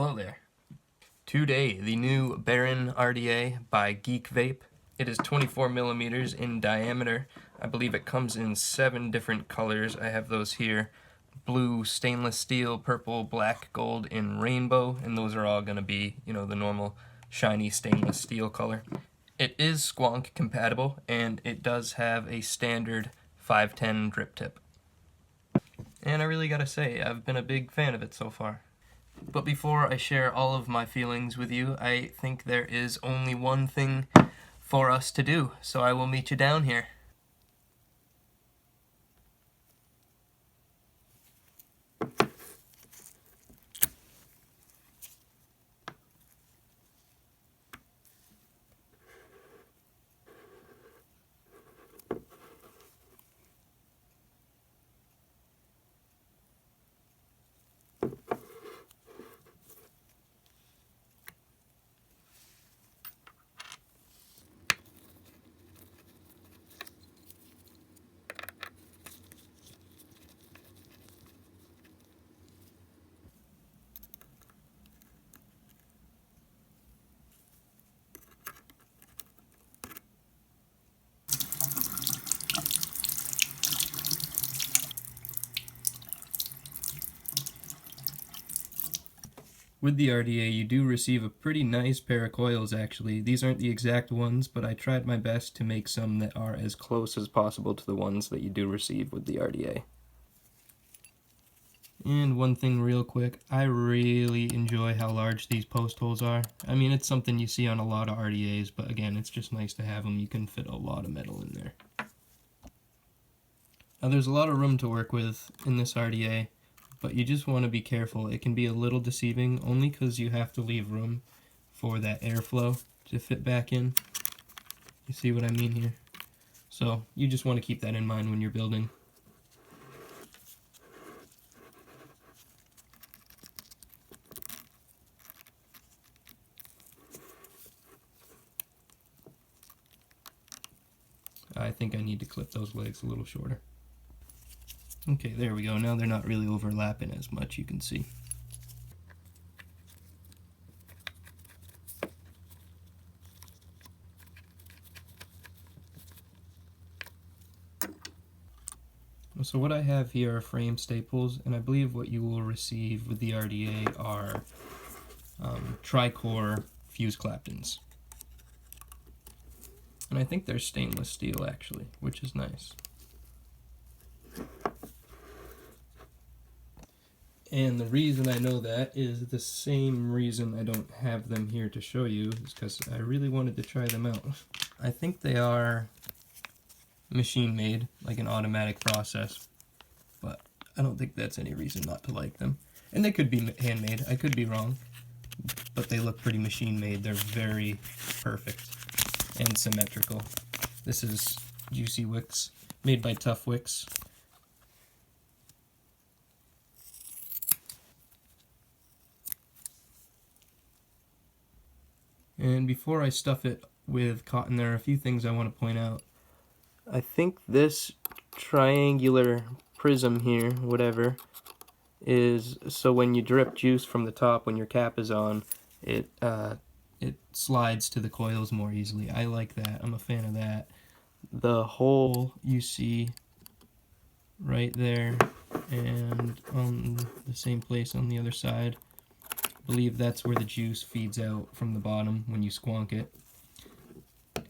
Hello there. Today, the new Baron RDA by GeekVape. It is 24 millimeters in diameter. I believe it comes in 7 different colors. I have those here. Blue, stainless steel, purple, black, gold, and rainbow. And those are all going to be, the normal shiny stainless steel color. It is squonk compatible, and it does have a standard 510 drip tip. And I really gotta say, I've been a big fan of it so far. But before I share all of my feelings with you, I think there is only one thing for us to do, so I will meet you down here. With the RDA, you do receive a pretty nice pair of coils, actually. These aren't the exact ones, but I tried my best to make some that are as close as possible to the ones that you do receive with the RDA. And one thing real quick, I really enjoy how large these post holes are. I mean, it's something you see on a lot of RDAs, but again, it's just nice to have them. You can fit a lot of metal in there. Now, there's a lot of room to work with in this RDA. But you just want to be careful. It can be a little deceiving only because you have to leave room for that airflow to fit back in. You see what I mean here? So you just want to keep that in mind when you're building. I think I need to clip those legs a little shorter. Okay, there we go. Now they're not really overlapping as much, you can see. So what I have here are frame staples, and I believe what you will receive with the RDA are tri-core fuse claptons. And I think they're stainless steel actually, which is nice. And the reason I know that is the same reason I don't have them here to show you, is because I really wanted to try them out. I think they are machine made, like an automatic process, but I don't think that's any reason not to like them. And they could be handmade, I could be wrong, but they look pretty machine made. They're very perfect and symmetrical. This is Juicy Wicks, made by Tough Wicks. And before I stuff it with cotton, there are a few things I want to point out. I think this triangular prism here, whatever, is so when you drip juice from the top when your cap is on, it slides to the coils more easily. I like that. I'm a fan of that. The hole you see right there and on the same place on the other side, I believe that's where the juice feeds out from the bottom when you squonk it.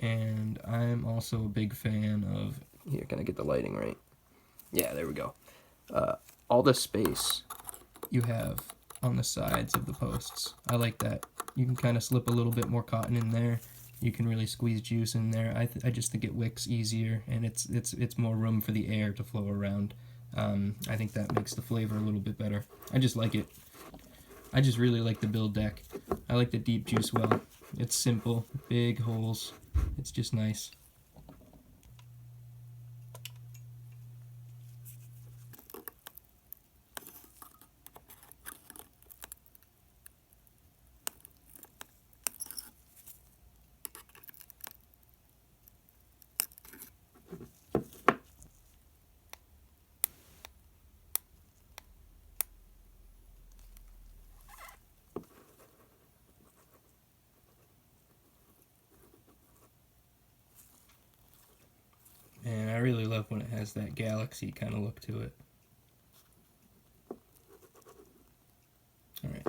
And I'm also a big fan of, here, can I get the lighting right? Yeah, there we go. All the space you have on the sides of the posts. I like that. You can kind of slip a little bit more cotton in there. You can really squeeze juice in there. I just think it wicks easier, and it's more room for the air to flow around. I think that makes the flavor a little bit better. I just like it. I just really like the build deck. I like the deep juice well. It's simple, big holes. It's just nice. love when it has that galaxy kind of look to it. Alright.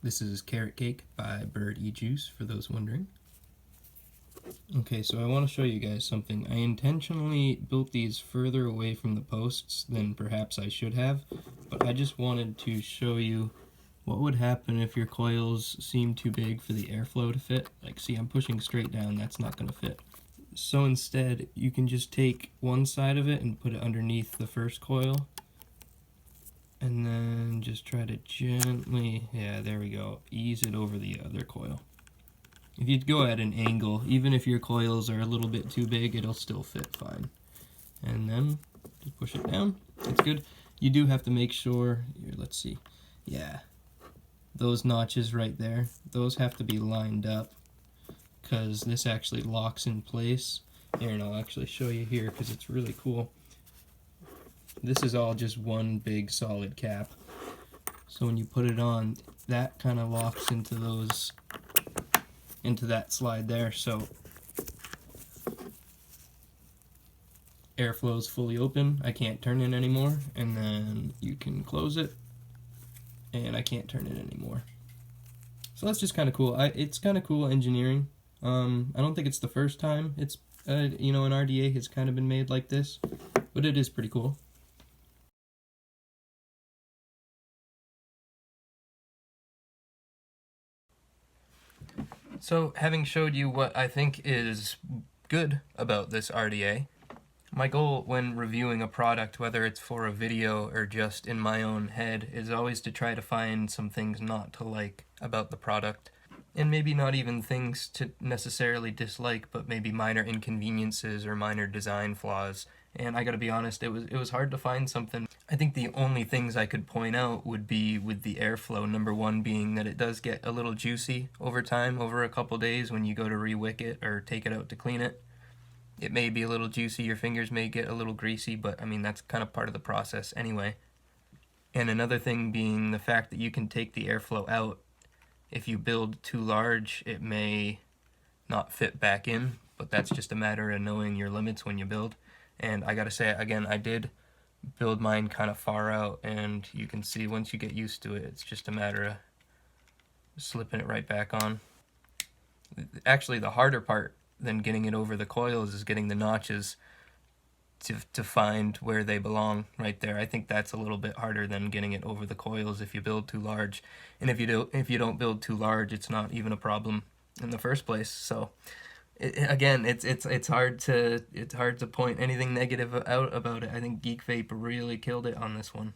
This is Carrot Cake by Bird E Juice, for those wondering. Okay, so I want to show you guys something. I intentionally built these further away from the posts than perhaps I should have, but I just wanted to show you what would happen if your coils seem too big for the airflow to fit. Like, see, I'm pushing straight down, that's not going to fit. So instead, you can just take one side of it and put it underneath the first coil, and then just try to gently, yeah, there we go, ease it over the other coil. If you go at an angle, even if your coils are a little bit too big, it'll still fit fine. And then just push it down. It's good. You do have to make sure, here, let's see, yeah, those notches right there, those have to be lined up, because this actually locks in place. Here, and I'll actually show you here because it's really cool. This is all just one big solid cap. So when you put it on, that kind of locks into those, into that slide there. So airflow is fully open. I can't turn it anymore. And then you can close it, and I can't turn it anymore. So that's just kind of cool. It's kind of cool engineering. I don't think it's the first time it's you know, an RDA has kind of been made like this, but it is pretty cool. So, having showed you what I think is good about this RDA, my goal when reviewing a product, whether it's for a video or just in my own head, is always to try to find some things not to like about the product. And maybe not even things to necessarily dislike, but maybe minor inconveniences or minor design flaws. And I gotta be honest, it was hard to find something. I think the only things I could point out would be with the airflow. Number one being that it does get a little juicy over time, over a couple days when you go to re-wick it or take it out to clean it. It may be a little juicy, your fingers may get a little greasy, but I mean, that's kind of part of the process anyway. And another thing being the fact that you can take the airflow out. If you build too large, it may not fit back in, but that's just a matter of knowing your limits when you build. And I gotta say, again, I did build mine kind of far out, and you can see once you get used to it, it's just a matter of slipping it right back on. Actually, the harder part than getting it over the coils is getting the notches to find where they belong right there. I think that's a little bit harder than getting it over the coils if you build too large. And if you don't build too large, it's not even a problem in the first place. So again, it's hard to point anything negative out about it. I think GeekVape really killed it on this one.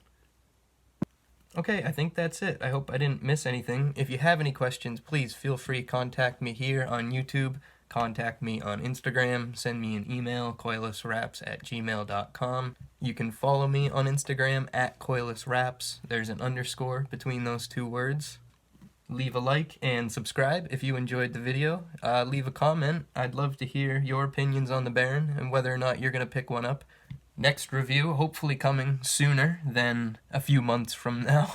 Okay, I think that's it. I hope I didn't miss anything. If you have any questions, please feel free to contact me here on YouTube. Contact me on Instagram, send me an email, coilusraps@gmail.com. You can follow me on Instagram @coilusraps. There's an underscore between those two words. Leave a like and subscribe if you enjoyed the video. Leave a comment. I'd love to hear your opinions on the Baron and whether or not you're going to pick one up. Next review, hopefully coming sooner than a few months from now.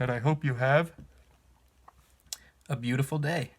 And I hope you have a beautiful day.